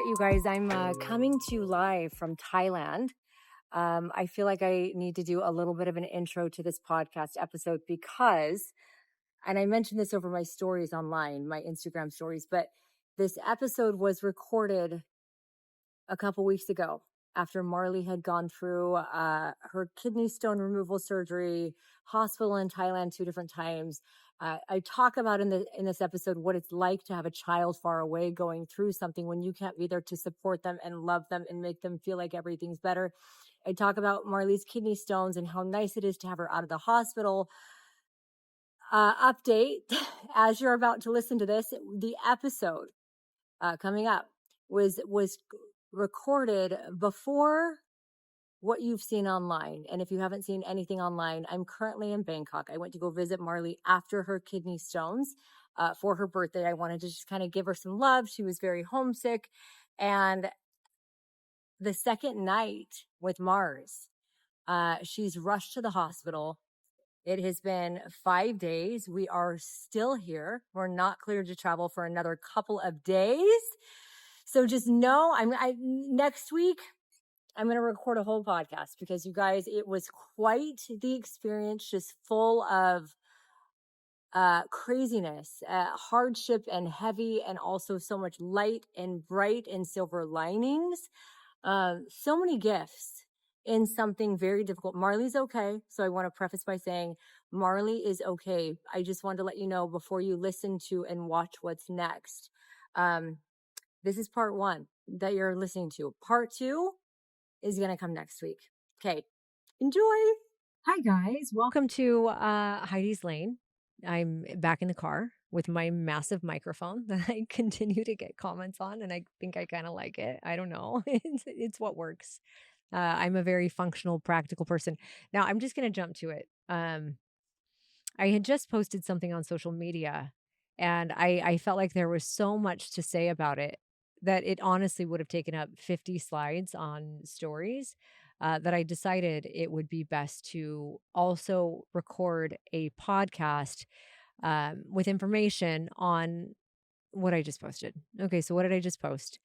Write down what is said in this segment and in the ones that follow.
right, you guys, I'm coming to you live from Thailand. I feel like I need to do a little bit of an intro to this podcast episode because, and I mentioned this over my stories online, my Instagram stories, but this episode was recorded a couple weeks ago after Marley had gone through her kidney stone removal surgery, hospital in Thailand 2 different times. I talk about in this episode what it's like to have a child far away going through something when you can't be there to support them and love them and make them feel like everything's better. I talk about Marley's kidney stones and how nice it is to have her out of the hospital. Update as you're about to listen to this, the episode coming up was recorded before what you've seen online. And if you haven't seen anything online, I'm currently in Bangkok. I went to go visit Marley after her kidney stones for her birthday. I wanted to just kind of give her some love. She was very homesick. And the second night with Mars, she's rushed to the hospital. It has been 5 days. We are still here. We're not cleared to travel for another couple of days. So just know next week, I'm going to record a whole podcast because you guys, it was quite the experience, just full of craziness, hardship and heavy, and also so much light and bright and silver linings. So many gifts in something very difficult. Marley's okay. So I want to preface by saying Marley is okay. I just wanted to let you know before you listen to and watch what's next. This is part one that you're listening to. Part two is going to come next week. Okay. Enjoy. Hi, guys. Welcome to Heidi's Lane. I'm back in the car with my massive microphone that I continue to get comments on, and I think I kind of like it. I don't know. It's what works. I'm a very functional, practical person. Now, I'm just going to jump to it. I had just posted something on social media, and I felt like there was so much to say about it that it honestly would have taken up 50 slides on stories. That I decided it would be best to also record a podcast with information on what I just posted. Okay, so what did I just post?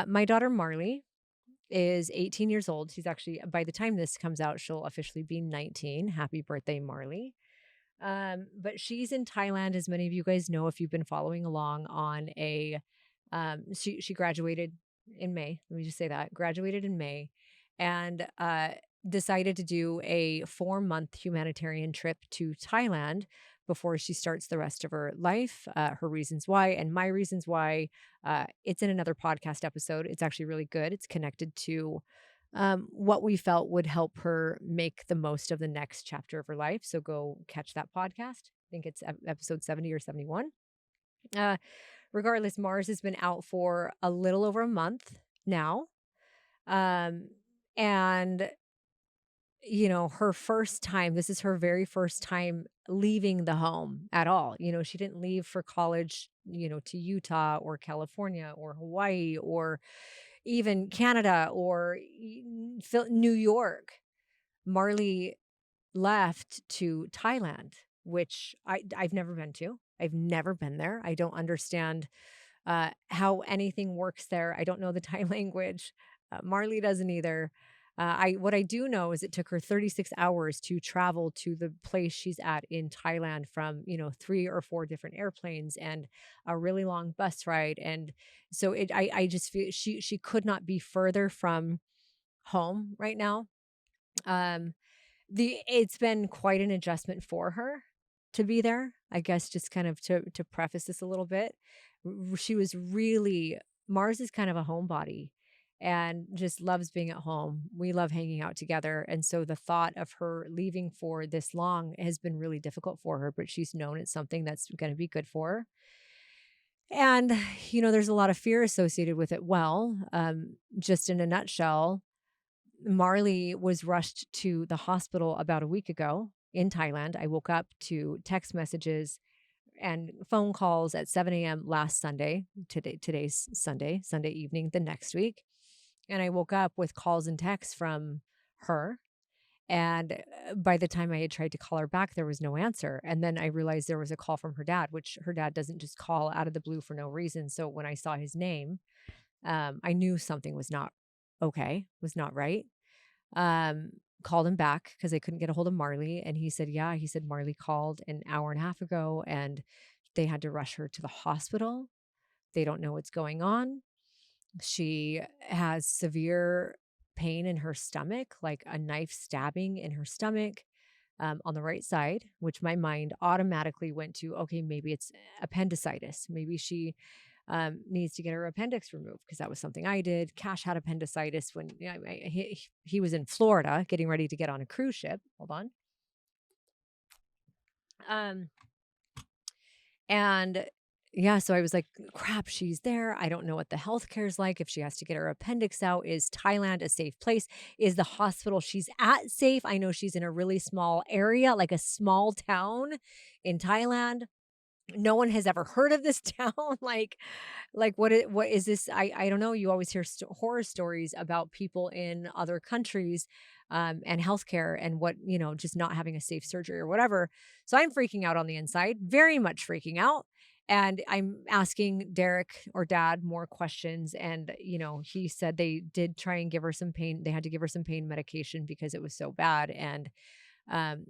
My daughter Marley is 18 years old. She's actually, by the time this comes out, she'll officially be 19. Happy birthday, Marley. But she's in Thailand, as many of you guys know if you've been following along on she graduated in May. Let me just say that. Graduated in May and decided to do a 4-month humanitarian trip to Thailand before she starts the rest of her life. Her reasons why and my reasons why. It's in another podcast episode. It's actually really good. It's connected to what we felt would help her make the most of the next chapter of her life. So go catch that podcast. I think it's episode 70 or 71. Regardless, Mars has been out for a little over a month now. And her first time, this is her very first time leaving the home at all. She didn't leave for college, to Utah or California or Hawaii or even Canada or New York. Marley left to Thailand, which I've never been to. I've never been there. I don't understand how anything works there. I don't know the Thai language. Marley doesn't either. What I do know is it took her 36 hours to travel to the place she's at in Thailand from 3 or 4 different airplanes and a really long bus ride. And so I just feel she could not be further from home right now. It's been quite an adjustment for her to be there. I guess just kind of to preface this a little bit, she was really Mars is kind of a homebody and just loves being at home. We love hanging out together. And so the thought of her leaving for this long has been really difficult for her, but she's known it's something that's going to be good for her. And, there's a lot of fear associated with it. Well, just in a nutshell, Marley was rushed to the hospital about a week ago in Thailand. I woke up to text messages and phone calls at 7 a.m. last Sunday. Today's Sunday evening, the next week. And I woke up with calls and texts from her. And by the time I had tried to call her back, there was no answer. And then I realized there was a call from her dad, which her dad doesn't just call out of the blue for no reason. So when I saw his name, I knew something was not okay, was not right. Um, Called him back because I couldn't get a hold of Marley, and he said, "Yeah," he said, "Marley called an hour and a half ago, and they had to rush her to the hospital. They don't know what's going on. She has severe pain in her stomach, like a knife stabbing in her stomach, on the right side," which my mind automatically went to, okay, maybe it's appendicitis. Maybe she needs to get her appendix removed because that was something I did. Cash had appendicitis when he was in Florida getting ready to get on a cruise ship. Hold on. Um, and yeah, so I was like, crap, she's there. I don't know what the healthcare is like. If she has to get her appendix out, is Thailand a safe place? Is the hospital she's at safe? I know she's in a really small area, like a small town in Thailand. No one has ever heard of this town. What is this? I don't know. You always hear horror stories about people in other countries, and healthcare and what, just not having a safe surgery or whatever. So I'm freaking out on the inside, very much freaking out. And I'm asking Derek or dad more questions. And, he said they did try and give her some pain. They had to give her some pain medication because it was so bad. And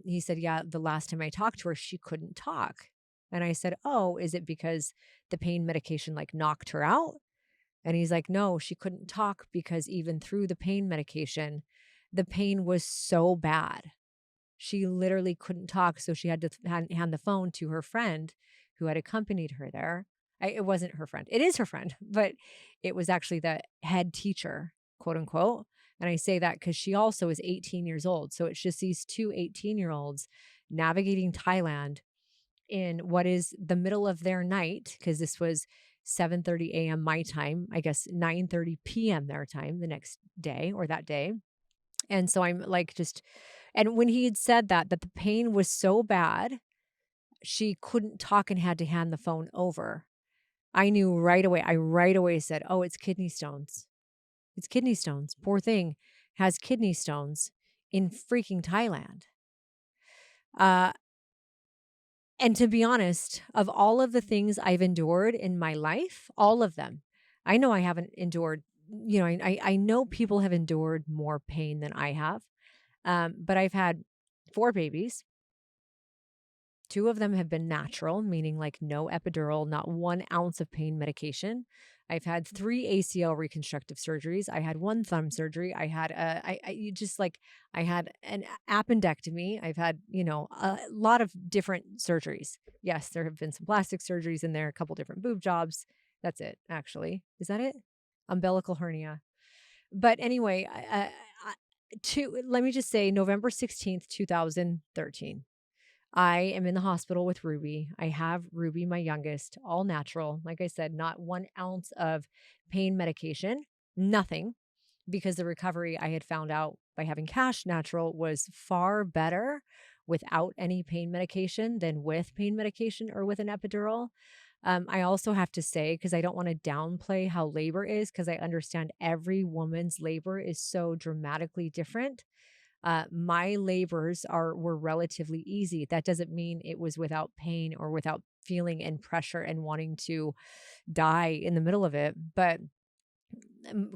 he said, yeah, the last time I talked to her, she couldn't talk. And I said, oh, is it because the pain medication like knocked her out? And he's like, no, she couldn't talk because even through the pain medication, the pain was so bad. She literally couldn't talk. So she had to hand the phone to her friend who had accompanied her there. It wasn't her friend. It is her friend, but it was actually the head teacher, quote unquote. And I say that because she also is 18 years old. So it's just these two 18-year-olds navigating Thailand in what is the middle of their night, because this was 7:30 a.m. my time, I guess 9:30 p.m. their time the next day or that day. And so I'm like just and when he had said that the pain was so bad, she couldn't talk and had to hand the phone over. I knew right away. I right away said, "Oh, it's kidney stones. It's kidney stones. Poor thing has kidney stones in freaking Thailand." Uh And to be honest, of all of the things I've endured in my life, all of them, I know I haven't endured, I know people have endured more pain than I have. But I've had 4 babies. 2 of them have been natural, meaning like no epidural, not 1 ounce of pain medication. I've had 3 ACL reconstructive surgeries. I had 1 thumb surgery. I had I you just like I had an appendectomy. I've had, a lot of different surgeries. Yes, there have been some plastic surgeries in there, a couple different boob jobs. That's it, actually. Is that it? Umbilical hernia. But anyway, let me just say November 16th, 2013. I am in the hospital with Ruby. I have Ruby, my youngest, all natural. Like I said, not 1 ounce of pain medication, nothing, because the recovery I had found out by having cash natural was far better without any pain medication than with pain medication or with an epidural. I also have to say, because I don't want to downplay how labor is, because I understand every woman's labor is so dramatically different. My labors were relatively easy. That doesn't mean it was without pain or without feeling and pressure and wanting to die in the middle of it. But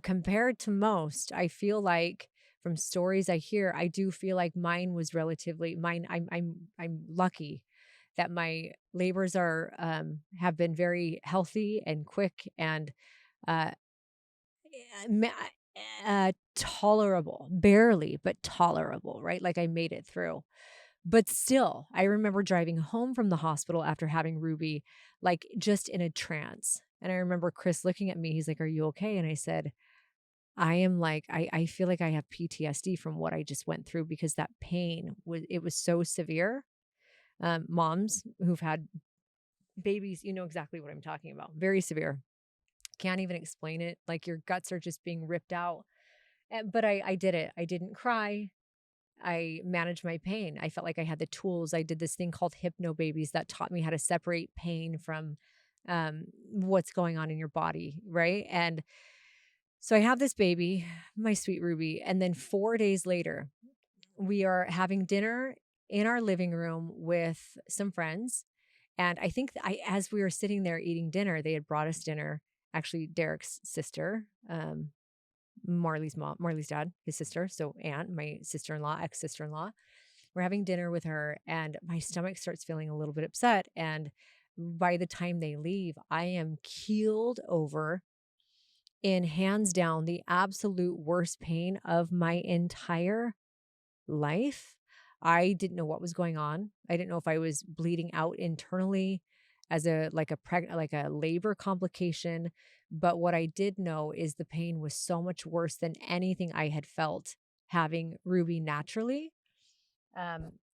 compared to most, I feel like from stories I hear, I do feel like mine was relatively mine. I'm lucky that my labors are have been very healthy and quick and uh, tolerable, barely, but tolerable, right? Like I made it through. But still, I remember driving home from the hospital after having Ruby, like just in a trance. And I remember Chris looking at me. He's like, "Are you okay?" And I said, I am like, I feel like I have PTSD from what I just went through because that pain was so severe. Moms who've had babies, you know exactly what I'm talking about. Very severe. Can't even explain it. Like your guts are just being ripped out. But I did it. I didn't cry. I managed my pain. I felt like I had the tools. I did this thing called Hypno Babies that taught me how to separate pain from what's going on in your body, right? And so I have this baby, my sweet Ruby, and then 4 days later, we are having dinner in our living room with some friends. And I think as we were sitting there eating dinner, they had brought us dinner actually Derek's sister, Marley's mom, Marley's dad, his sister, so aunt, my sister-in-law, ex-sister-in-law. We're having dinner with her, and my stomach starts feeling a little bit upset, and by the time they leave, I am keeled over in hands down the absolute worst pain of my entire life. I didn't know what was going on. I didn't know if I was bleeding out internally as a like a labor complication, but what I did know is the pain was so much worse than anything I had felt having Ruby naturally.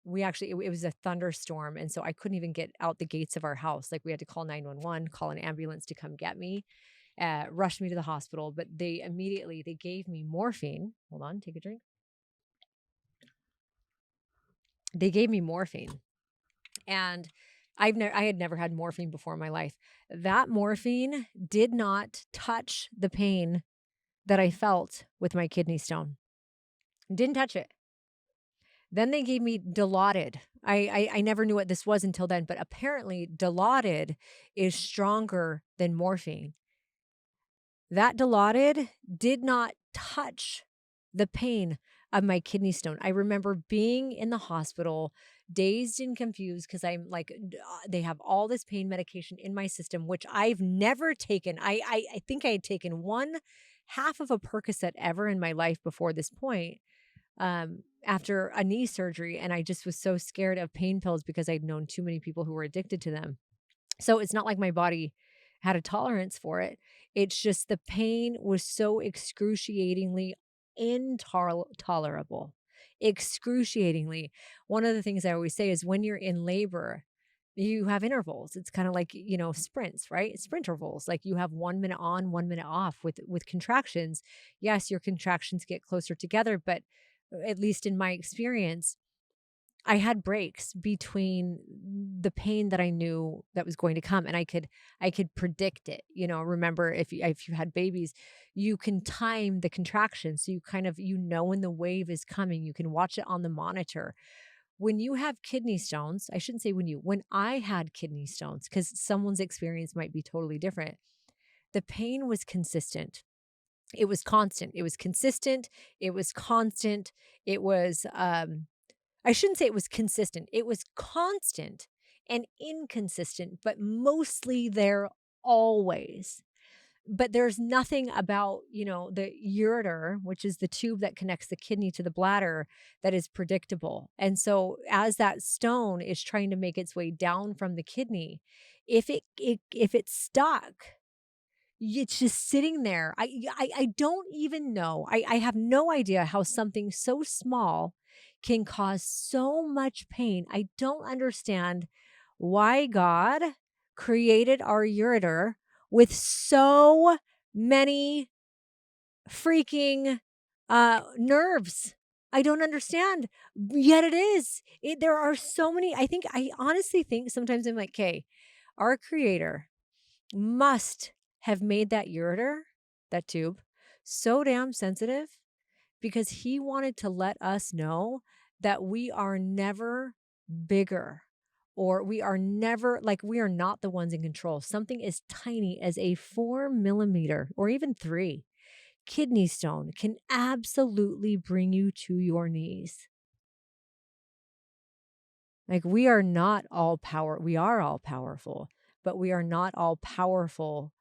We actually it was a thunderstorm, and so I couldn't even get out the gates of our house. Like, we had to call 911, call an ambulance to come get me, rush me to the hospital, but they gave me morphine. Hold on, take a drink. They gave me morphine, and I had never had morphine before in my life. That morphine did not touch the pain that I felt with my kidney stone. Didn't touch it. Then they gave me Dilaudid. I never knew what this was until then, but apparently Dilaudid is stronger than morphine. That Dilaudid did not touch the pain of my kidney stone. I remember being in the hospital, dazed and confused because I'm like, they have all this pain medication in my system, which I've never taken. I think I had taken one half of a Percocet ever in my life before this point, after a knee surgery. And I just was so scared of pain pills because I'd known too many people who were addicted to them. So it's not like my body had a tolerance for it. It's just the pain was so excruciatingly intolerable. Excruciatingly. One of the things I always say is when you're in labor, you have intervals. It's kind of like, sprints, right? Sprint intervals. Like, you have 1 minute on, 1 minute off with contractions. Yes, your contractions get closer together, but at least in my experience, I had breaks between the pain that I knew that was going to come, and I could predict it. Remember, if you had babies, you can time the contraction, so you kind of when the wave is coming, you can watch it on the monitor. When you have kidney stones, I shouldn't say when I had kidney stones, because someone's experience might be totally different. The pain was consistent. It was constant. It was consistent. It was constant. It was I shouldn't say it was consistent. It was constant and inconsistent, but mostly there always. But there's nothing about, the ureter, which is the tube that connects the kidney to the bladder, that is predictable. And so as that stone is trying to make its way down from the kidney, if it's stuck, it's just sitting there. I don't even know. I have no idea how something so small can cause so much pain. I don't understand why God created our ureter with so many freaking nerves. I don't understand. Yet it is. There are so many. I honestly think sometimes I'm like, okay, our creator must have made that ureter, that tube, so damn sensitive because he wanted to let us know that we are never bigger, or we are never like, we are not the ones in control. Something as tiny as a 4 millimeter or even 3 kidney stone can absolutely bring you to your knees. Like, we are not all power. We are all powerful, but we are not all powerful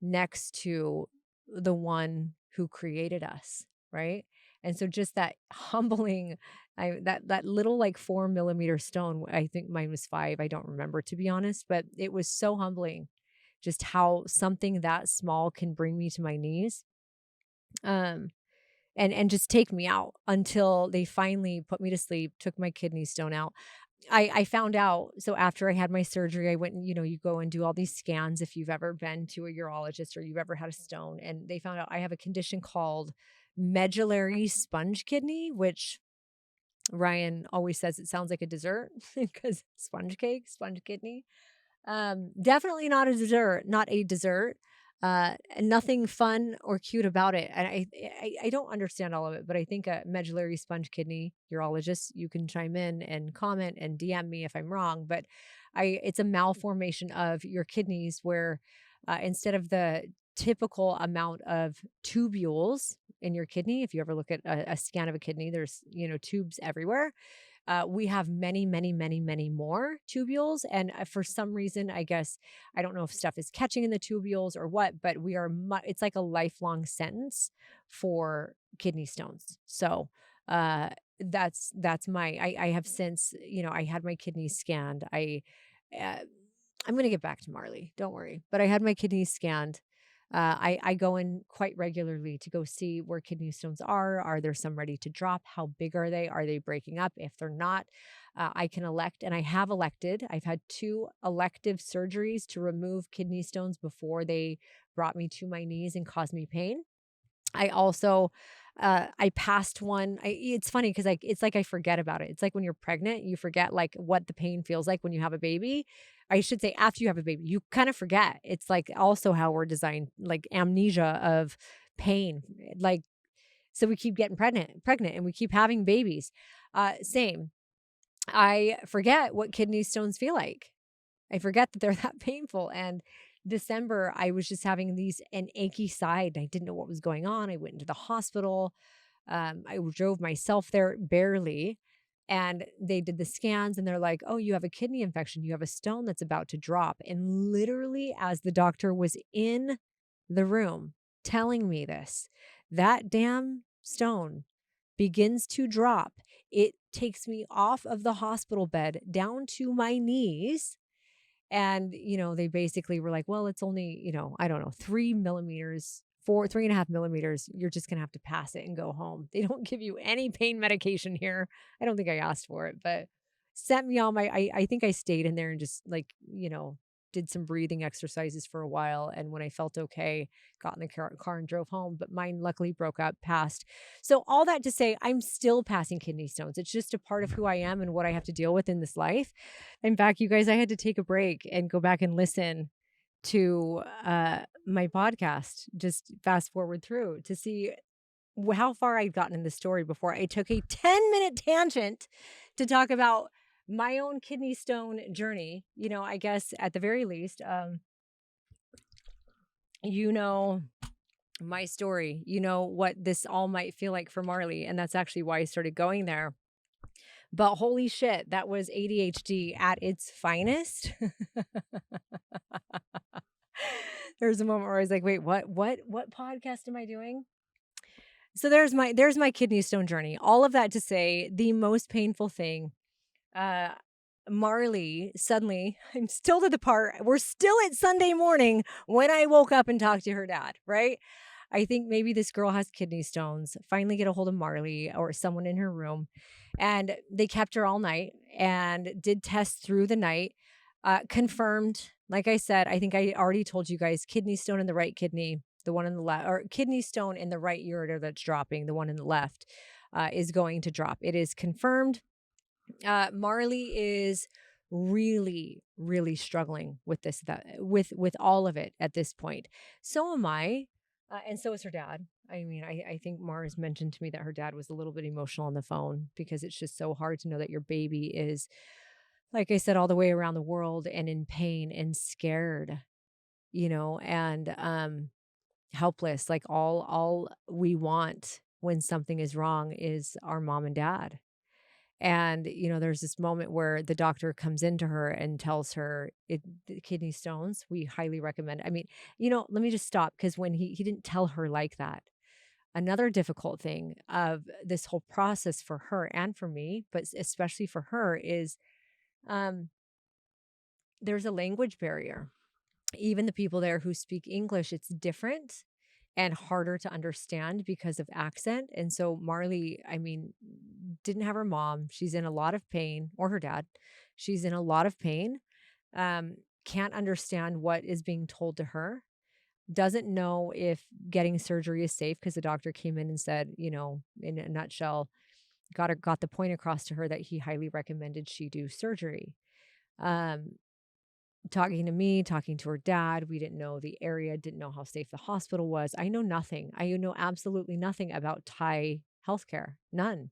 next to the one who created us, right? And so just that humbling, that little like 4 millimeter stone, I think mine was 5. I don't remember, to be honest, but it was so humbling just how something that small can bring me to my knees. Um, and just take me out until they finally put me to sleep, took my kidney stone out. I found out, so after I had my surgery, I went and, you go and do all these scans if you've ever been to a urologist or you've ever had a stone, and they found out I have a condition called medullary sponge kidney, which Ryan always says it sounds like a dessert because sponge cake, sponge kidney. Definitely not a dessert, not a dessert. Nothing fun or cute about it. And I don't understand all of it, but I think a medullary sponge kidney urologist, you can chime in and comment and DM me if I'm wrong, but it's a malformation of your kidneys where instead of the typical amount of tubules in your kidney. If you ever look at a scan of a kidney, there's, tubes everywhere. We have many, many, many, many more tubules. And for some reason, I guess, I don't know if stuff is catching in the tubules or what, but it's like a lifelong sentence for kidney stones. So, that's I have since, I had my kidneys scanned. Uh, I'm going to get back to Marley. Don't worry. But I had my kidneys scanned. I go in quite regularly to go see where kidney stones are. Are there some ready to drop? How big are they? Are they breaking up? If they're not, I can elect, and I have elected. I've had two elective surgeries to remove kidney stones before they brought me to my knees and caused me pain. I also, I passed one. It's funny because it's like I forget about it. It's like when you're pregnant, you forget like what the pain feels like when you have a baby. I should say after you have a baby, you kind of forget. It's like also how we're designed, like amnesia of pain. Like so we keep getting pregnant, and we keep having babies. Same. I forget what kidney stones feel like. I forget that they're that painful. And December, I was just having an achy side. And I didn't know what was going on. I went into the hospital. I drove myself there barely. And they did the scans and they're like, oh, you have a kidney infection. You have a stone that's about to drop. And literally, as the doctor was in the room telling me this, that damn stone begins to drop. It takes me off of the hospital bed down to my knees, and, they basically were like, well, it's only, I don't know, 3 millimeters, 3.5 millimeters. You're just going to have to pass it and go home. They don't give you any pain medication here. I don't think I asked for it, but sent me on I think I stayed in there and just like, did some breathing exercises for a while. And when I felt okay, got in the car and drove home. But mine luckily broke up, passed. So, all that to say, I'm still passing kidney stones. It's just a part of who I am and what I have to deal with in this life. In fact, you guys, I had to take a break and go back and listen to my podcast, just fast forward through to see how far I'd gotten in the story before I took a 10-minute tangent to talk about my own kidney stone journey. I guess at the very least, you know my story, what this all might feel like for Marley. And that's actually why I started going there. But holy shit, that was ADHD at its finest. There's a moment where I was like, wait, what podcast am I doing? So there's my kidney stone journey. All of that to say, the most painful thing, uh, Marley, suddenly, I'm still to the part, we're still at Sunday morning when I woke up and talked to her dad, right? I think maybe this girl has kidney stones. Finally get a hold of Marley or someone in her room. And they kept her all night and did tests through the night. Confirmed, like I said, I think I already told you guys, kidney stone in the right kidney, the one in the left, or kidney stone in the right ureter that's dropping, the one in the left is going to drop. It is confirmed. Marley is really, really struggling with with all of it at this point. So am I, and so is her dad. I mean, I think Mars mentioned to me that her dad was a little bit emotional on the phone because it's just so hard to know that your baby is, like I said, all the way around the world and in pain and scared, and helpless. Like all we want when something is wrong is our mom and dad. And, there's this moment where the doctor comes into her and tells her the kidney stones. We highly recommend. I mean, let me just stop because when he didn't tell her like that. Another difficult thing of this whole process for her and for me, but especially for her, is um, there's a language barrier. Even the people there who speak English, it's different and harder to understand because of accent. And so Marley, I mean, didn't have her mom. She's in a lot of pain, or her dad. She's in a lot of pain. Can't understand what is being told to her. Doesn't know if getting surgery is safe because the doctor came in and said, in a nutshell, got the point across to her that he highly recommended she do surgery. Um, Talking to me, talking to her dad, we didn't know the area, didn't know how safe the hospital was. I know nothing. I know absolutely nothing about Thai healthcare, none.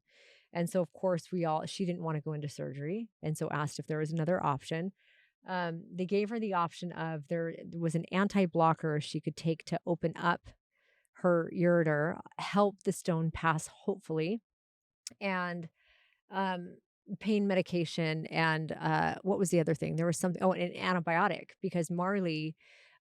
And so, of course, she didn't want to go into surgery. And so asked if there was another option. They gave her the option of there was an anti-blocker she could take to open up her ureter, help the stone pass, hopefully, and um, pain medication, and, what was the other thing? There was something, oh, an antibiotic, because Marley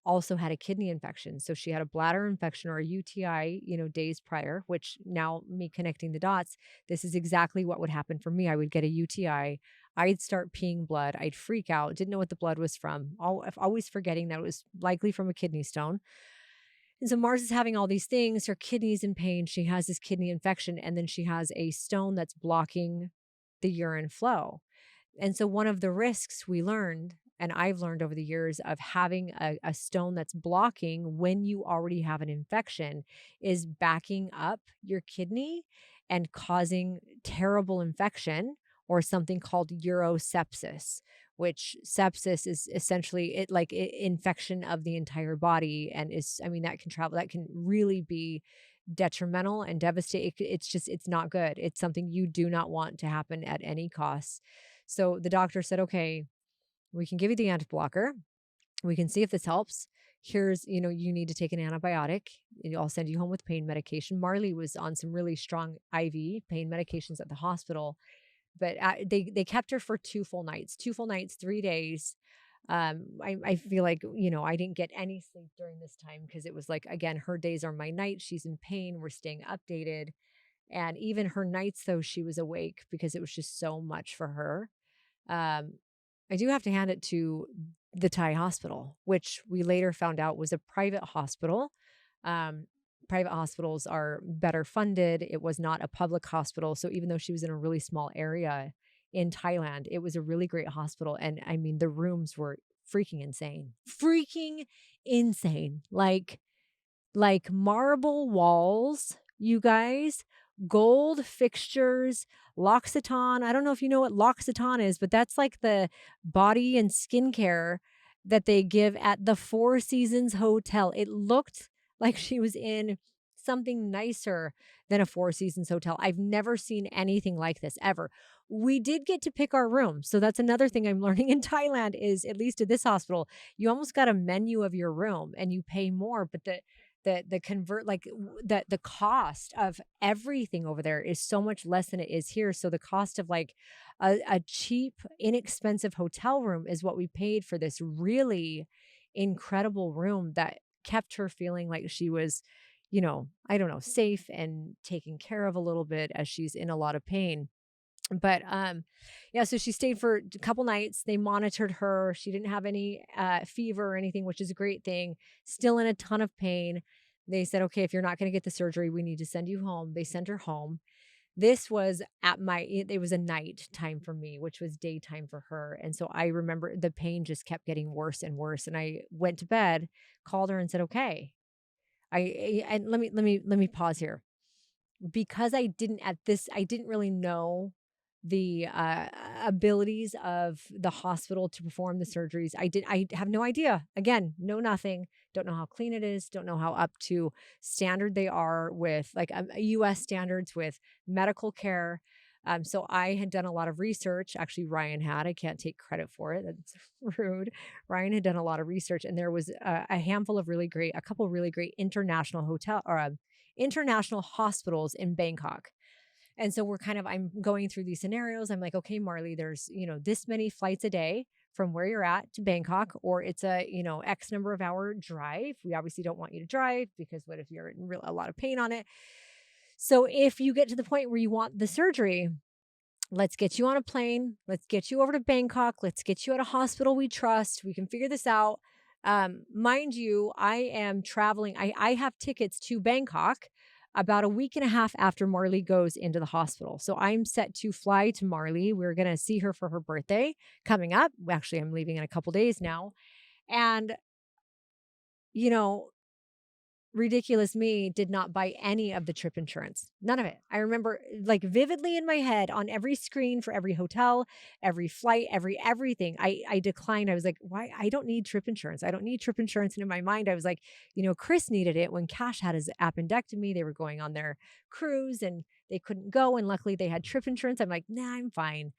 also had a kidney infection. So she had a bladder infection or a UTI, days prior, which now me connecting the dots, this is exactly what would happen for me. I would get a UTI. I'd start peeing blood. I'd freak out, didn't know what the blood was from, always forgetting that it was likely from a kidney stone. And so Mars is having all these things. Her kidney's in pain. She has this kidney infection, and then she has a stone that's blocking the urine flow. And so one of the risks we learned, and I've learned over the years of having a stone that's blocking when you already have an infection, is backing up your kidney and causing terrible infection, or something called urosepsis, which sepsis is essentially infection of the entire body, and is, I mean, that can travel, that can really be detrimental and devastating. It's not good. It's something you do not want to happen at any cost. So the doctor said, okay, we can give you the anti blocker. We can see if this helps. Here's, you need to take an antibiotic. I'll send you home with pain medication. Marley was on some really strong IV pain medications at the hospital, but they kept her for 2 full nights, 2 full nights, 3 days. I feel like, I didn't get any sleep during this time, because it was like, again, her days are my nights. She's in pain. We're staying updated. And even her nights, though, she was awake, because it was just so much for her. Um, I do have to hand it to the Thai hospital, which we later found out was a private hospital. Um, Private hospitals are better funded. It was not a public hospital. So even though she was in a really small area in Thailand, it was a really great hospital. And I mean, the rooms were freaking insane. Like marble walls, you guys, gold fixtures, L'Occitane. I don't know if you know what L'Occitane is, but that's like the body and skincare that they give at the Four Seasons Hotel. It looked like she was in something nicer than a Four Seasons hotel. I've never seen anything like this ever. We did get to pick our room. So that's another thing I'm learning in Thailand is, at least at this hospital, you almost got a menu of your room and you pay more, but the convert like the cost of everything over there is so much less than it is here. So the cost of like a cheap, inexpensive hotel room is what we paid for this really incredible room that kept her feeling like she was, I don't know, safe and taken care of a little bit, as she's in a lot of pain. But yeah, so she stayed for a couple nights. They monitored her. She didn't have any fever or anything, which is a great thing. Still in a ton of pain. They said, okay, if you're not going to get the surgery, we need to send you home. They sent her home. This was it was a night time for me, which was daytime for her. And so I remember the pain just kept getting worse and worse. And I went to bed, called her and said, okay, and let me pause here, because I didn't really know the abilities of the hospital to perform the surgeries. I have no idea. Again, know nothing. Don't know how clean it is. Don't know how up to standard they are with like US standards with medical care. So I had done a lot of research. Actually, Ryan had. I can't take credit for it. That's rude. Ryan had done a lot of research, and there was a couple really great international international hospitals in Bangkok. And so I'm going through these scenarios. I'm like, okay, Marley, there's, this many flights a day from where you're at to Bangkok, or it's a, X number of hour drive. We obviously don't want you to drive, because what if you're in a lot of pain on it? So if you get to the point where you want the surgery, let's get you on a plane. Let's get you over to Bangkok. Let's get you at a hospital we trust. We can figure this out. Mind you, I am traveling. I have tickets to Bangkok about a week and a half after Marley goes into the hospital. So I'm set to fly to Marley. We're going to see her for her birthday coming up. Actually, I'm leaving in a couple days now. And, you know, ridiculous me did not buy any of the trip insurance. None of it. I remember like vividly in my head on every screen for every hotel, every flight, everything. I declined. I was like, why? I don't need trip insurance. I don't need trip insurance. And in my mind, I was like, Chris needed it when Cash had his appendectomy. They were going on their cruise and they couldn't go. And luckily they had trip insurance. I'm like, nah, I'm fine.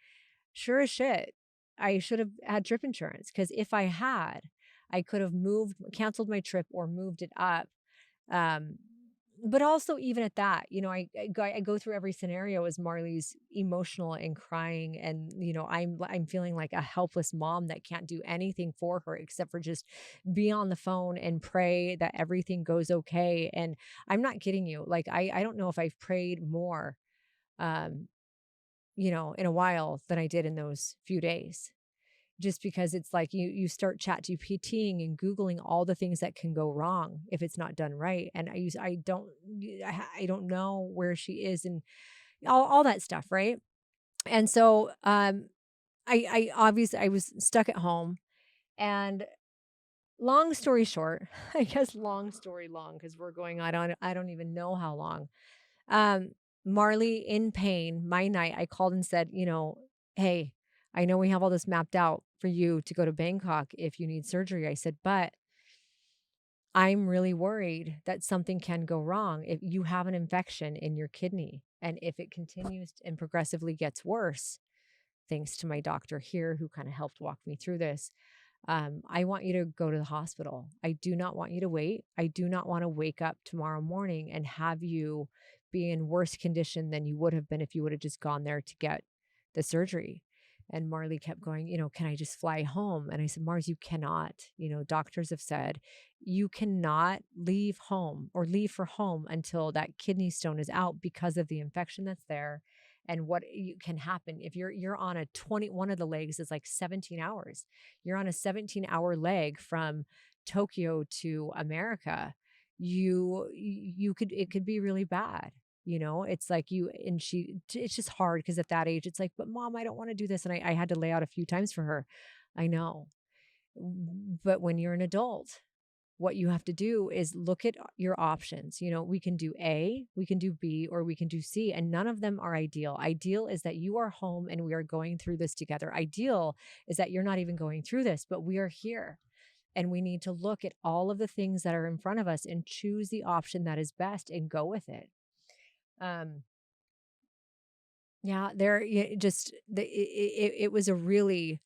Sure as shit. I should have had trip insurance because if I had, I could have canceled my trip or moved it up. Um, but also even at that, I go through every scenario as Marley's emotional and crying, and I'm feeling like a helpless mom that can't do anything for her except for just be on the phone and pray that everything goes okay. And I'm not kidding you. Like I don't know if I've prayed more um, in a while than I did in those few days. Just because it's like you start chat GPTing and Googling all the things that can go wrong if it's not done right. And I don't know where she is and all that stuff, right? And so I obviously I was stuck at home, and long story short, I guess long story long, because we're going I don't even know how long. Um, Marley in pain, my night, I called and said, "Hey, I know we have all this mapped out for you to go to Bangkok if you need surgery." I said, "But I'm really worried that something can go wrong if you have an infection in your kidney. And if it continues and progressively gets worse, thanks to my doctor here who kind of helped walk me through this, I want you to go to the hospital. I do not want you to wait. I do not want to wake up tomorrow morning and have you be in worse condition than you would have been if you would have just gone there to get the surgery." And Marley kept going, "Can I just fly home?" And I said, "Mars, you cannot. Doctors have said you cannot leave home or leave for home until that kidney stone is out because of the infection that's there. And what can happen if you're on a 21 of the legs is like 17 hours. You're on a 17-hour leg from Tokyo to America. You could it could be really bad. It's like it's just hard because at that age, it's like, but mom, I don't want to do this. And I had to lay out a few times for her. I know. But when you're an adult, what you have to do is look at your options. We can do A, we can do B, or we can do C, and none of them are ideal. Ideal is that you are home and we are going through this together. Ideal is that you're not even going through this, but we are here. And we need to look at all of the things that are in front of us and choose the option that is best and go with it. Um, yeah, there just it was a really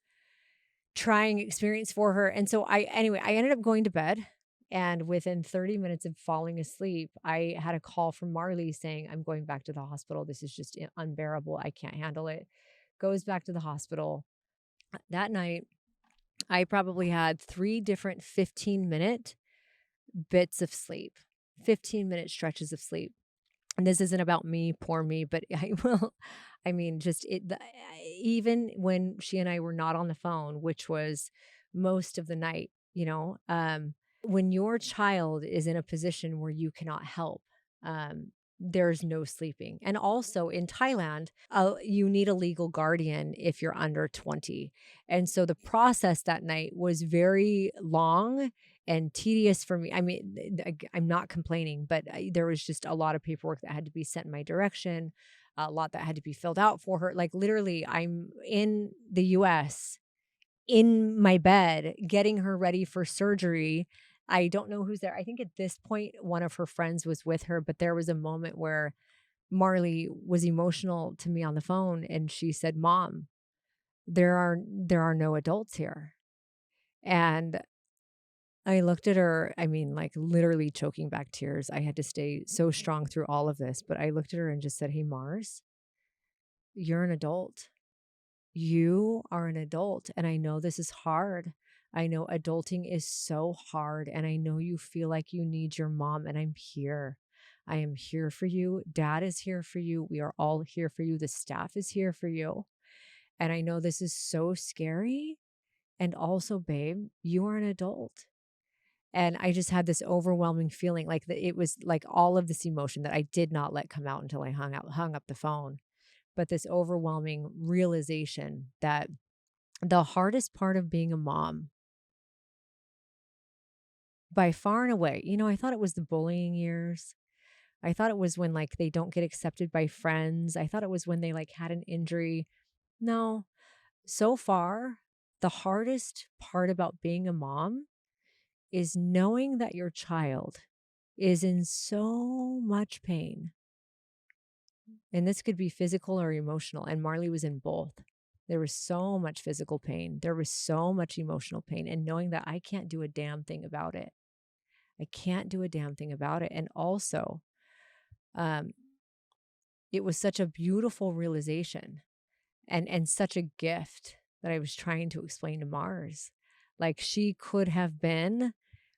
trying experience for her. And so I ended up going to bed, and within 30 minutes of falling asleep, I had a call from Marley saying, "I'm going back to the hospital. This is just unbearable. I can't handle it." Goes back to the hospital. That night, I probably had 3 different 15-minute bits of sleep, 15-minute stretches of sleep. And this isn't about me, poor me, but I will. I mean, just even when she and I were not on the phone, which was most of the night, when your child is in a position where you cannot help, there's no sleeping. And also in Thailand, you need a legal guardian if you're under 20. And so the process that night was very long and tedious for me. I mean, I'm not complaining, but there was just a lot of paperwork that had to be sent in my direction, a lot that had to be filled out for her. Like literally, I'm in the US in my bed getting her ready for surgery. I don't know who's there. I think at this point, one of her friends was with her, but there was a moment where Marley was emotional to me on the phone and she said, "Mom, there are no adults here." And I looked at her, I mean, like, literally choking back tears. I had to stay so strong through all of this, but I looked at her and just said, "Hey, Mars, you're an adult. You are an adult, and I know this is hard. I know adulting is so hard, and I know you feel like you need your mom, and I'm here. I am here for you. Dad is here for you. We are all here for you. The staff is here for you. And I know this is so scary. And also, babe, you are an adult." And I just had this overwhelming feeling like that it was like all of this emotion that I did not let come out until I hung up the phone. But this overwhelming realization that the hardest part of being a mom by far and away, I thought it was the bullying years. I thought it was when like they don't get accepted by friends. I thought it was when they like had an injury. No, so far, the hardest part about being a mom is knowing that your child is in so much pain. And this could be physical or emotional. And Marley was in both. There was so much physical pain. There was so much emotional pain, and knowing that I can't do a damn thing about it. I can't do a damn thing about it. And also, um, it was such a beautiful realization and such a gift that I was trying to explain to Mars. Like, she could have been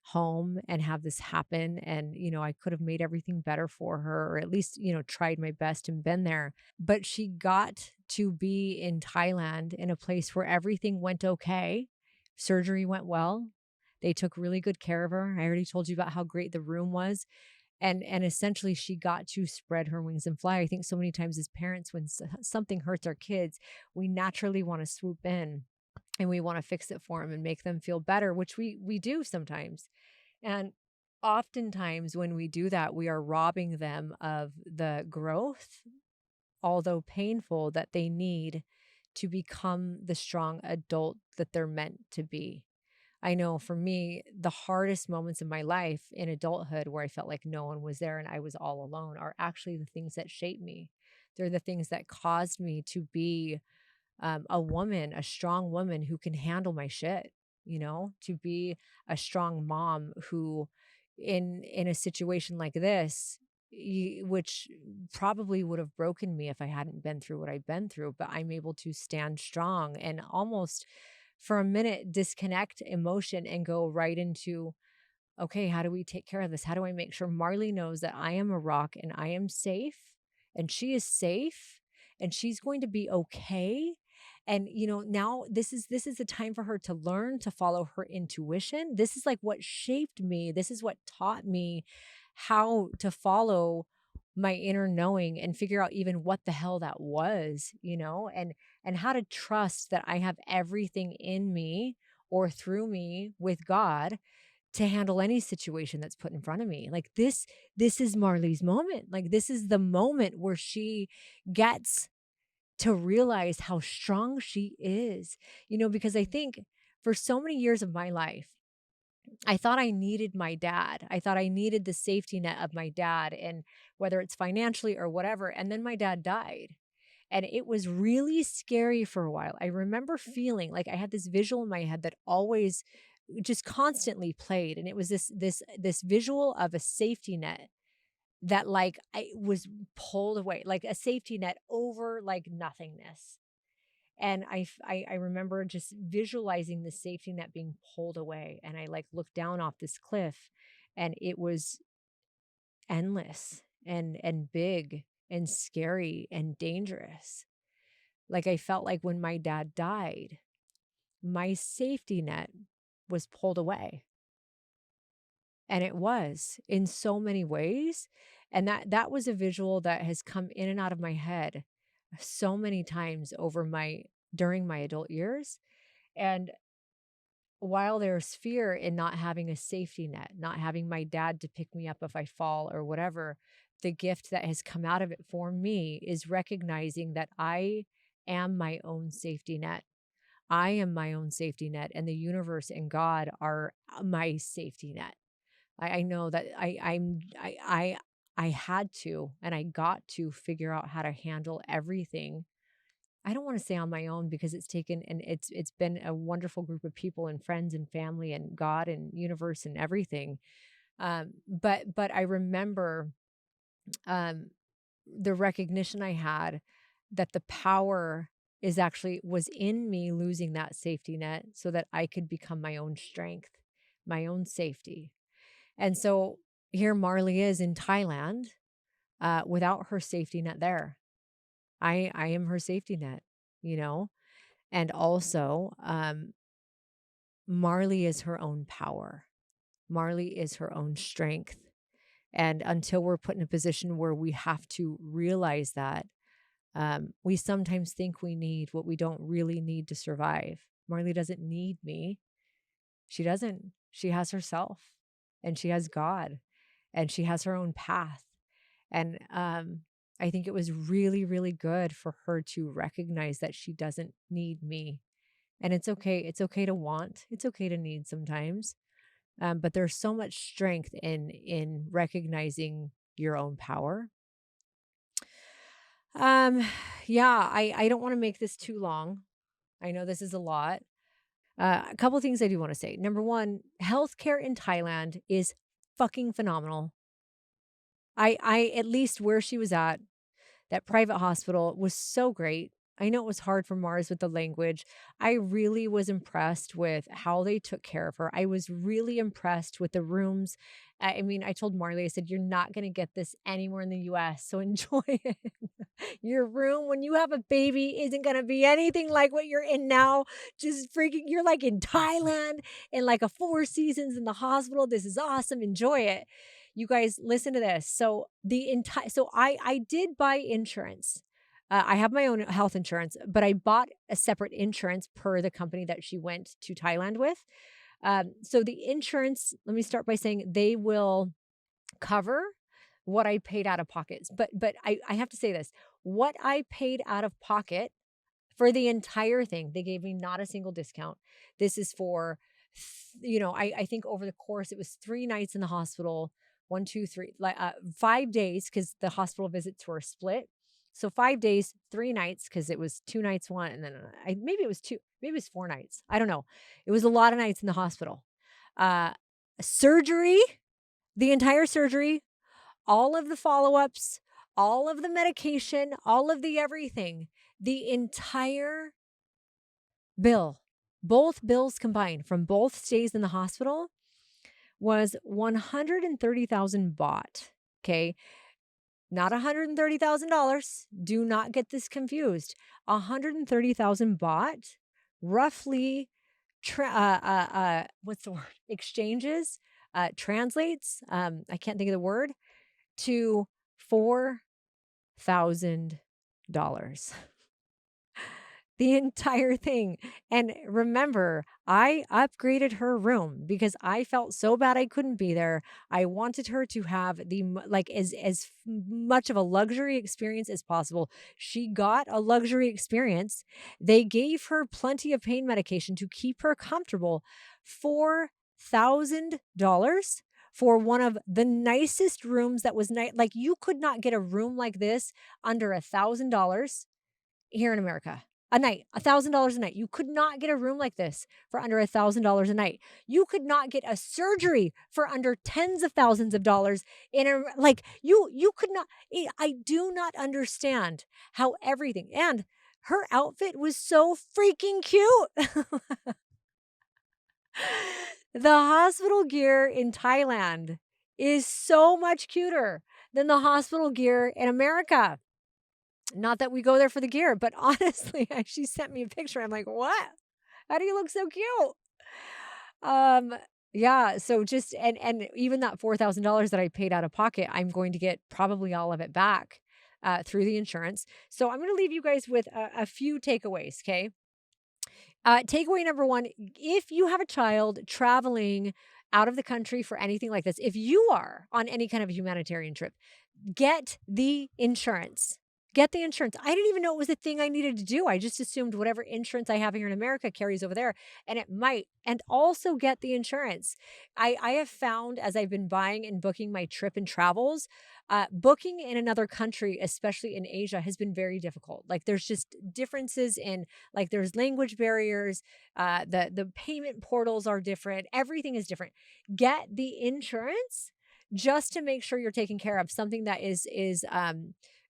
home and have this happen, and, I could have made everything better for her, or at least, tried my best and been there. But she got to be in Thailand in a place where everything went okay. Surgery went well. They took really good care of her. I already told you about how great the room was, and essentially she got to spread her wings and fly. I think so many times as parents, when something hurts our kids, we naturally want to swoop in and we want to fix it for them and make them feel better, which we do sometimes. And oftentimes when we do that, we are robbing them of the growth, although painful, that they need to become the strong adult that they're meant to be. I know for me, the hardest moments in my life in adulthood where I felt like no one was there and I was all alone are actually the things that shaped me. They're the things that caused me to be a woman, a strong woman who can handle my shit, to be a strong mom who, in a situation like this, which probably would have broken me if I hadn't been through what I've been through, but I'm able to stand strong and almost for a minute disconnect emotion and go right into, okay, how do we take care of this? How do I make sure Marley knows that I am a rock and I am safe and she is safe and she's going to be okay? And now this is the time for her to learn to follow her intuition. This is like what shaped me. This is what taught me how to follow my inner knowing and figure out even what the hell that was, and how to trust that I have everything in me or through me with God to handle any situation that's put in front of me. Like this is Marley's moment. Like this is the moment where she gets to realize how strong she is. Because I think for so many years of my life, I thought I needed my dad. I thought I needed the safety net of my dad, and whether it's financially or whatever. And then my dad died. And it was really scary for a while. I remember feeling like I had this visual in my head that always just constantly played, and it was this visual of a safety net that, like, I was pulled away, like a safety net over like nothingness. And I remember just visualizing the safety net being pulled away, and I like looked down off this cliff, and it was endless and big and scary and dangerous. Like, I felt like when my dad died, my safety net was pulled away, and it was in so many ways, and that was a visual that has come in and out of my head so many times over my during my adult years. And while there's fear in not having a safety net, not having my dad to pick me up if I fall or whatever, the gift that has come out of it for me is recognizing that I am my own safety net. I am my own safety net, and the universe and God are my safety net. I know that I had to and I got to figure out how to handle everything. I don't wanna say on my own because it's taken and it's been a wonderful group of people and friends and family and God and universe and everything. But I remember, um, the recognition I had that the power is actually was in me losing that safety net so that I could become my own strength, my own safety. And so here Marley is in Thailand, without her safety net there. I am her safety net, you know? And also, Marley is her own power. Marley is her own strength. And until we're put in a position where we have to realize that, we sometimes think we need what we don't really need to survive. Marley doesn't need me. She doesn't. She has herself and she has God and she has her own path. And I think it was really, really good for her to recognize that she doesn't need me. And it's okay. It's okay to want. It's okay to need sometimes. But there's so much strength in recognizing your own power. Um, yeah, I don't want to make this too long. I know this is a lot. A couple things I do want to say. Number one, healthcare in Thailand is fucking phenomenal. I at least where she was at, that private hospital was so great. I know it was hard for Mars with the language. I really was impressed with how they took care of her. I was really impressed with the rooms. I mean, I told Marley, I said, "You're not going to get this anywhere in the US, so enjoy it." Your room when you have a baby isn't going to be anything like what you're in now. Just freaking, you're like in Thailand in like a Four Seasons in the hospital. This is awesome. Enjoy it. You guys listen to this. So the entire so I did buy insurance. I have my own health insurance, but I bought a separate insurance per the company that she went to Thailand with. So the insurance, let me start by saying they will cover what I paid out of pockets. But I have to say this. What I paid out of pocket for the entire thing, they gave me not a single discount. This is for, I think over the course, it was 3 nights in the hospital, 1, 2, 3, 5 days, because the hospital visits were split. So 5 days, 3 nights, because it was 2 nights, one, and then maybe it was two, maybe it was 4 nights. I don't know. It was a lot of nights in the hospital. Uh, Surgery, the entire surgery, all of the follow ups, all of the medication, all of the everything, the entire bill, both bills combined from both stays in the hospital was 130,000 baht. Okay. Not $130,000. Do not get this confused. 130,000 baht, roughly, what's the word? Exchanges, translates. I can't think of the word to $4,000. The entire thing. And remember, I upgraded her room because I felt so bad I couldn't be there. I wanted her to have like as much of a luxury experience as possible. She got a luxury experience. They gave her plenty of pain medication to keep her comfortable. $4,000 for one of the nicest rooms that was nice. Like you could not get a room like this under $1,000 here in America. A night, $1,000 a night. You could not get a room like this for under $1,000 a night. You could not get a surgery for under tens of thousands of dollars in a like you could not. I do not understand how everything, and her outfit was so freaking cute. The hospital gear in Thailand is so much cuter than the hospital gear in America. Not that we go there for the gear, but honestly, she sent me a picture. I'm like, "What? How do you look so cute?" Um, yeah, so just and even that $4,000 that I paid out of pocket, I'm going to get probably all of it back through the insurance. So I'm going to leave you guys with a few takeaways, okay? Takeaway number one, if you have a child traveling out of the country for anything like this, if you are on any kind of humanitarian trip, get the insurance. Get the insurance. I didn't even know it was a thing I needed to do. I just assumed whatever insurance I have here in America carries over there, and it might. And also get the insurance. I have found as I've been buying and booking my trip and travels, booking in another country, especially in Asia, has been very difficult. Like there's just differences in like there's language barriers. The payment portals are different. Everything is different. Get the insurance just to make sure you're taken care of. Something that is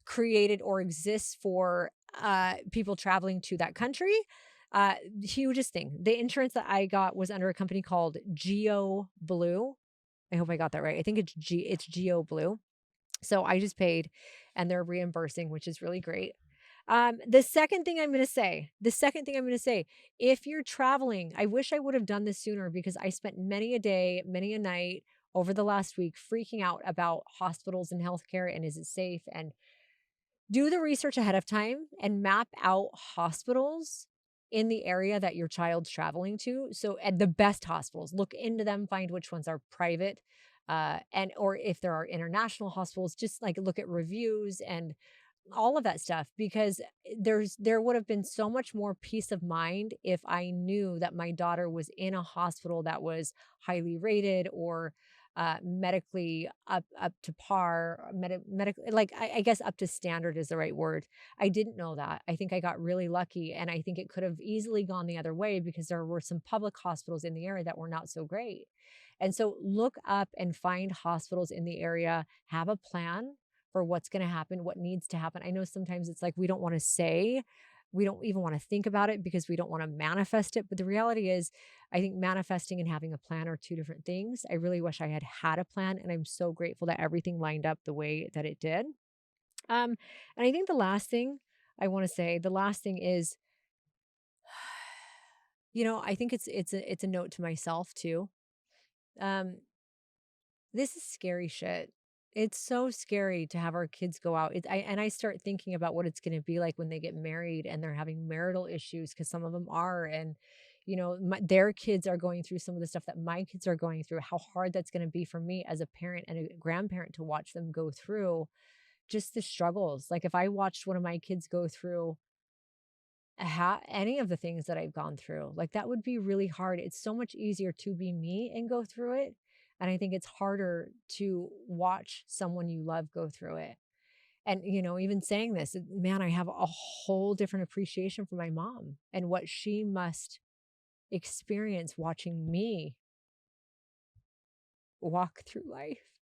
created or exists for people traveling to that country. Hugest thing. The insurance that I got was under a company called Geo Blue. I hope I got that right. I think it's Geo Blue. So I just paid and they're reimbursing, which is really great. The second thing I'm going to say, if you're traveling, I wish I would have done this sooner because I spent many a day, many a night over the last week freaking out about hospitals and healthcare and is it safe, and do the research ahead of time and map out hospitals in the area that your child's traveling to. So at the best hospitals, look into them, find which ones are private, and or if there are international hospitals, just like look at reviews and all of that stuff, because there would have been so much more peace of mind if I knew that my daughter was in a hospital that was highly rated or medically up to par, medically, like, I guess up to standard is the right word. I didn't know that. I think I got really lucky, and I think it could have easily gone the other way because there were some public hospitals in the area that were not so great. And so look up and find hospitals in the area, have a plan for what's gonna happen, what needs to happen. I know sometimes it's like we don't wanna say, we don't even wanna think about it because we don't wanna manifest it, but the reality is, I think manifesting and having a plan are 2 different things. I really wish I had had a plan, and I'm so grateful that everything lined up the way that it did. Um, and I think the last thing I wanna say, the last thing is, I think it's a note to myself too. Um, this is scary shit. It's so scary to have our kids go out. I start thinking about what it's gonna be like when they get married and they're having marital issues because some of them are, and, their kids are going through some of the stuff that my kids are going through, how hard that's gonna be for me as a parent and a grandparent to watch them go through just the struggles. Like, if I watched one of my kids go through any of the things that I've gone through, like, that would be really hard. It's so much easier to be me and go through it, and I think it's harder to watch someone you love go through it. And, even saying this, man, I have a whole different appreciation for my mom and what she must experience watching me walk through life.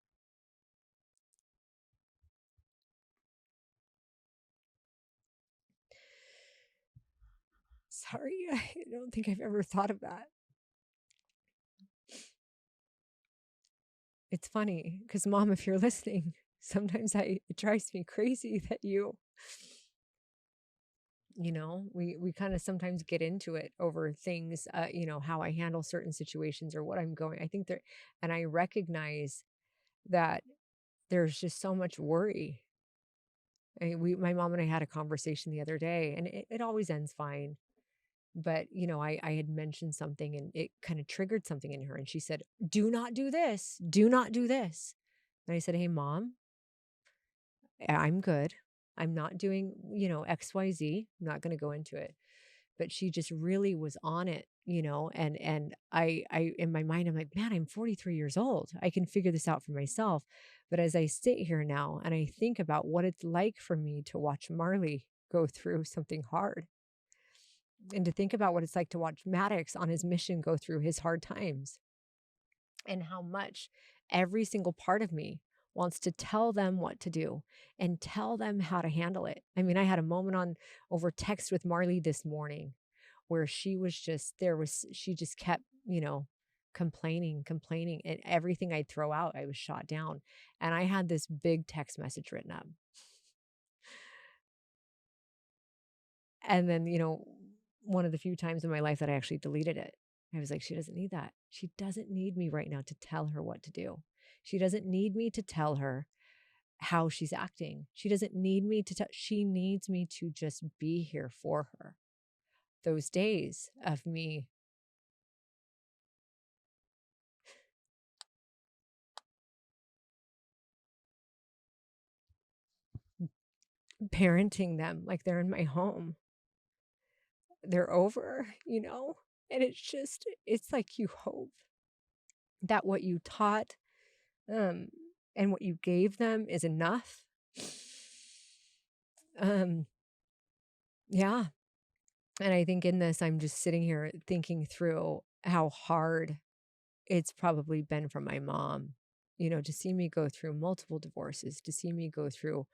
Sorry, I don't think I've ever thought of that. It's funny because, Mom, if you're listening, sometimes it drives me crazy that we kind of sometimes get into it over things, how I handle certain situations or what I'm going. I think there, and I recognize that there's just so much worry. My mom and I had a conversation the other day, and it always ends fine. But, I had mentioned something and it kind of triggered something in her. And she said, "Do not do this. Do not do this." And I said, "Hey, Mom, I'm good. I'm not doing, XYZ. I'm not going to go into it." But she just really was on it, and I in my mind, I'm like, man, I'm 43 years old. I can figure this out for myself. But as I sit here now and I think about what it's like for me to watch Marley go through something hard, and to think about what it's like to watch Maddox on his mission go through his hard times, and how much every single part of me wants to tell them what to do and tell them how to handle it. I mean, I had a moment on over text with Marley this morning where she just kept, complaining, and everything I'd throw out, I was shot down. And I had this big text message written up. And then, one of the few times in my life that I actually deleted it. I was like, she doesn't need that. She doesn't need me right now to tell her what to do. She doesn't need me to tell her how she's acting. She doesn't need me to tell, she needs me to just be here for her. Those days of me parenting them like they're in my home, they're over, And it's like you hope that what you taught, um, and what you gave them is enough. Um, yeah. And I think in this, I'm just sitting here thinking through how hard it's probably been for my mom, to see me go through multiple divorces, to see me go through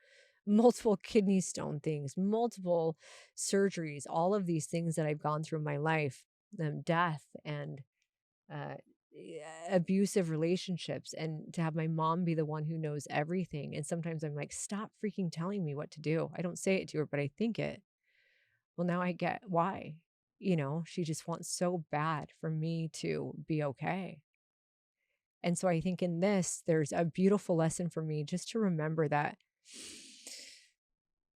multiple kidney stone things, multiple surgeries, all of these things that I've gone through in my life, death and uh, abusive relationships, and to have my mom be the one who knows everything. And sometimes I'm like, stop freaking telling me what to do. I don't say it to her, but I think it. Well, now I get why. She just wants so bad for me to be okay. And so I think in this, there's a beautiful lesson for me just to remember that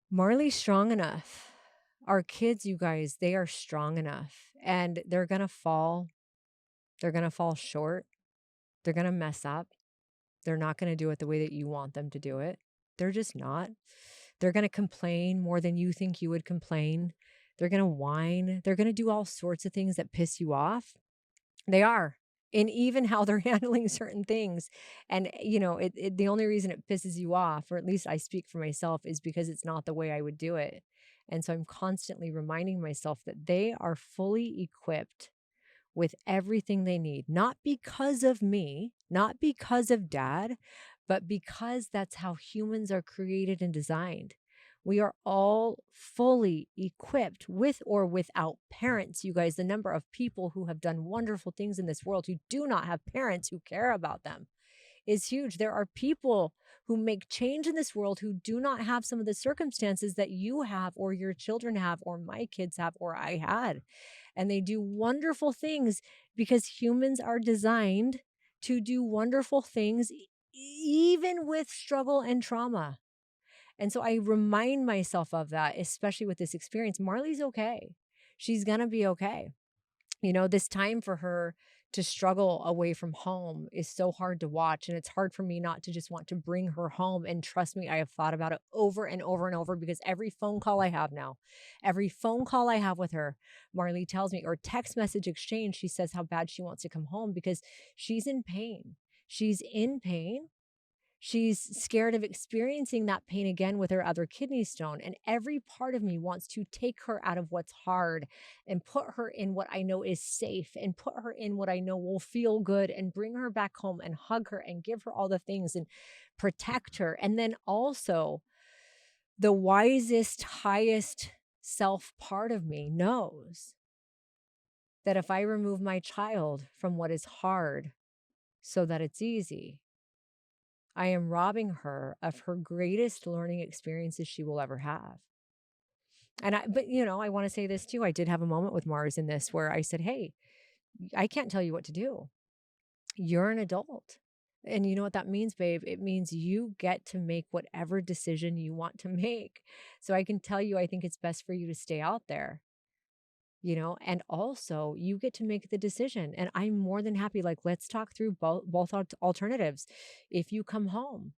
Marley's strong enough. Our kids, you guys, they are strong enough, and they're going to fall. They're going to fall short. They're going to mess up. They're not going to do it the way that you want them to do it. They're just not. They're going to complain more than you think you would complain. They're going to whine. They're going to do all sorts of things that piss you off. They are. in even how they're handling certain things. And, the only reason it pisses you off, or at least I speak for myself, is because it's not the way I would do it. And so I'm constantly reminding myself that they are fully equipped with everything they need, not because of me, not because of dad, but because that's how humans are created and designed. We are all fully equipped with or without parents. You guys, the number of people who have done wonderful things in this world who do not have parents who care about them is huge. There are people who make change in this world who do not have some of the circumstances that you have, or your children have, or my kids have, or I had. And they do wonderful things because humans are designed to do wonderful things, even with struggle and trauma. And so I remind myself of that, especially with this experience. Marley's okay. She's going to be okay. This time for her to struggle away from home is so hard to watch. And it's hard for me not to just want to bring her home. And trust me, I have thought about it over and over and over, because every phone call I have now, every phone call I have with her, Marley tells me, or text message exchange, she says how bad she wants to come home because she's in pain. She's in pain. She's scared of experiencing that pain again with her other kidney stone. And every part of me wants to take her out of what's hard and put her in what I know is safe, and put her in what I know will feel good, and bring her back home and hug her and give her all the things and protect her. And then also, the wisest, highest self part of me knows that if I remove my child from what is hard so that it's easy, I am robbing her of her greatest learning experiences she will ever have. But I want to say this too. I did have a moment with Mars in this where I said, "Hey, I can't tell you what to do. You're an adult." And you know what that means, babe? It means you get to make whatever decision you want to make. So I can tell you, I think it's best for you to stay out there, and also you get to make the decision. And I'm more than happy. Like, let's talk through both alternatives. If you come home,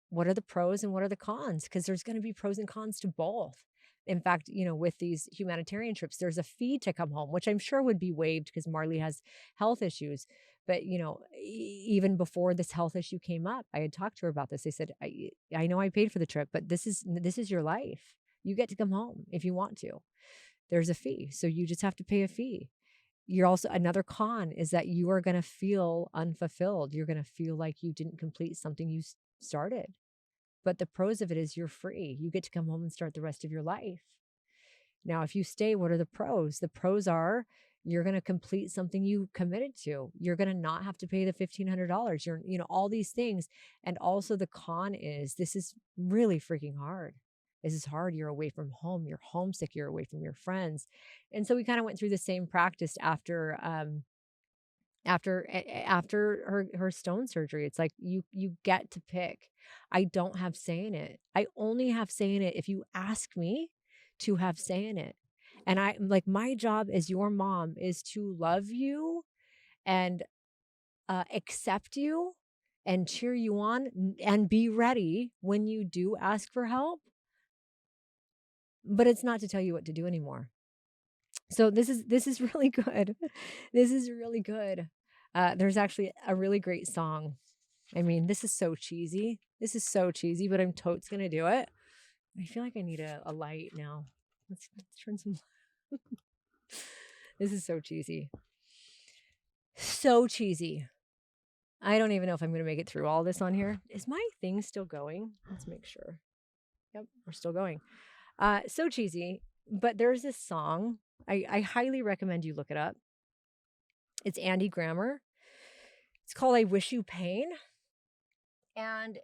what are the pros and what are the cons? Because there's going to be pros and cons to both. In fact, with these humanitarian trips, there's a fee to come home, which I'm sure would be waived because Marley has health issues. But, even before this health issue came up, I had talked to her about this. I said, I know I paid for the trip, but this is your life. You get to come home if you want to. There's a fee. So you just have to pay a fee. You're also, another con is that you are going to feel unfulfilled. You're going to feel like you didn't complete something you started. But the pros of it is you're free. You get to come home and start the rest of your life. Now, if you stay, what are the pros? The pros are you're going to complete something you committed to. You're going to not have to pay the $1,500. All these things. And also the con is this is really freaking hard. This is hard. You're away from home. You're homesick. You're away from your friends. And so we kind of went through the same practice after her stone surgery. It's like you get to pick. I don't have say in it. I only have say in it if you ask me to have say in it. And I like, my job as your mom is to love you and accept you and cheer you on and be ready when you do ask for help. But it's not to tell you what to do anymore. So this is really good. This is really good. There's actually a really great song. I mean, this is so cheesy. This is so cheesy, but I'm totes gonna do it. I feel like I need a light now. Let's turn some. This is so cheesy. So cheesy. I don't even know if I'm gonna make it through all this on here. Is my thing still going? Let's make sure. Yep, we're still going. So cheesy. But there's this song. I highly recommend you look it up. It's Andy Grammer. It's called I Wish You Pain. And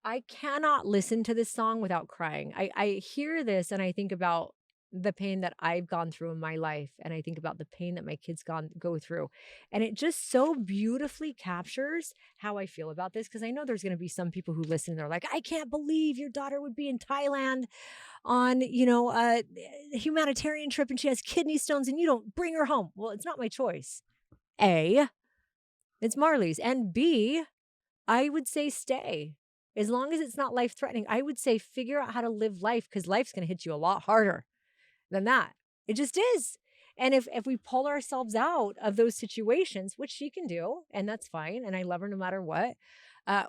I cannot listen to this song without crying. I hear this and I think about the pain that I've gone through in my life. And I think about the pain that my kids go through. And it just so beautifully captures how I feel about this. Because I know there's going to be some people who listen and they're like, I can't believe your daughter would be in Thailand on, a humanitarian trip and she has kidney stones and you don't bring her home. Well, it's not my choice. A, it's Marley's. And B, I would say stay. As long as it's not life threatening, I would say figure out how to live life because life's going to hit you a lot harder than that. It just is. And if we pull ourselves out of those situations, which she can do, and that's fine, and I love her no matter what,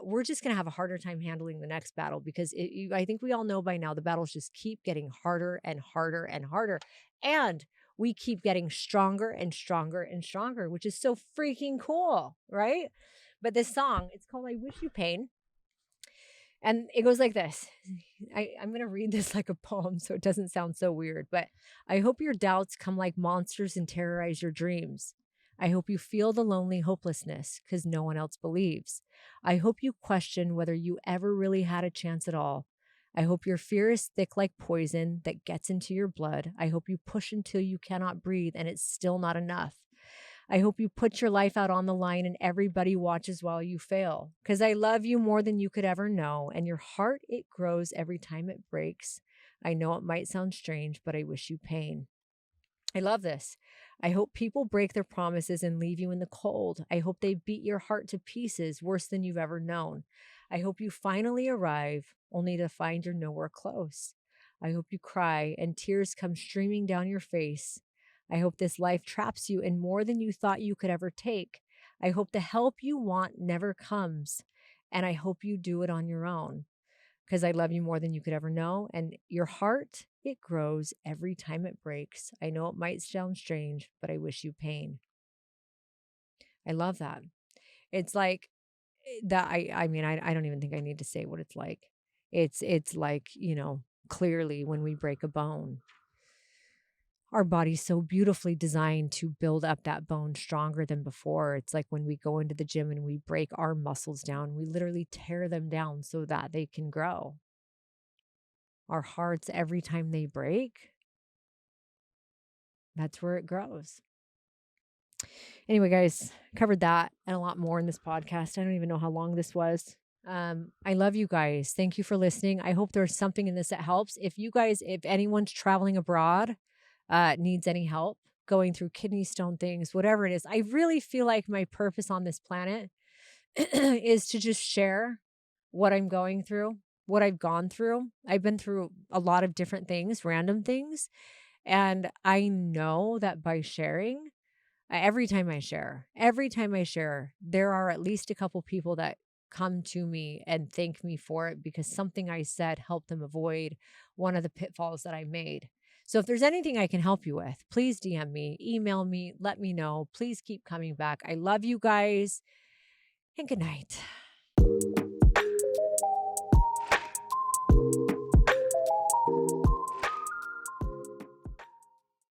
we're just gonna have a harder time handling the next battle because I think we all know by now the battles just keep getting harder and harder and harder, and we keep getting stronger and stronger and stronger, which is so freaking cool, right? But this song, it's called "I Wish You Pain." And it goes like this. I'm going to read this like a poem so it doesn't sound so weird, but I hope your doubts come like monsters and terrorize your dreams. I hope you feel the lonely hopelessness because no one else believes. I hope you question whether you ever really had a chance at all. I hope your fear is thick like poison that gets into your blood. I hope you push until you cannot breathe and it's still not enough. I hope you put your life out on the line and everybody watches while you fail. Because I love you more than you could ever know, and your heart, it grows every time it breaks. I know it might sound strange, but I wish you pain. I love this. I hope people break their promises and leave you in the cold. I hope they beat your heart to pieces worse than you've ever known. I hope you finally arrive only to find you're nowhere close. I hope you cry and tears come streaming down your face. I hope this life traps you in more than you thought you could ever take. I hope the help you want never comes. And I hope you do it on your own because I love you more than you could ever know. And your heart, it grows every time it breaks. I know it might sound strange, but I wish you pain. I love that. It's like that. I mean, I don't even think I need to say what it's like. It's like, clearly when we break a bone, our body's so beautifully designed to build up that bone stronger than before. It's like when we go into the gym and we break our muscles down, we literally tear them down so that they can grow. Our hearts, every time they break, that's where it grows. Anyway, guys, covered that and a lot more in this podcast. I don't even know how long this was. I love you guys. Thank you for listening. I hope there's something in this that helps. If anyone's traveling abroad, needs any help going through kidney stone things, whatever it is, I really feel like my purpose on this planet is to just share what I'm going through, what I've gone through. I've been through a lot of different things, random things. And I know that by sharing, every time I share, there are at least a couple people that come to me and thank me for it because something I said helped them avoid one of the pitfalls that I made. So if there's anything I can help you with, please DM me, email me, let me know. Please keep coming back. I love you guys and good night.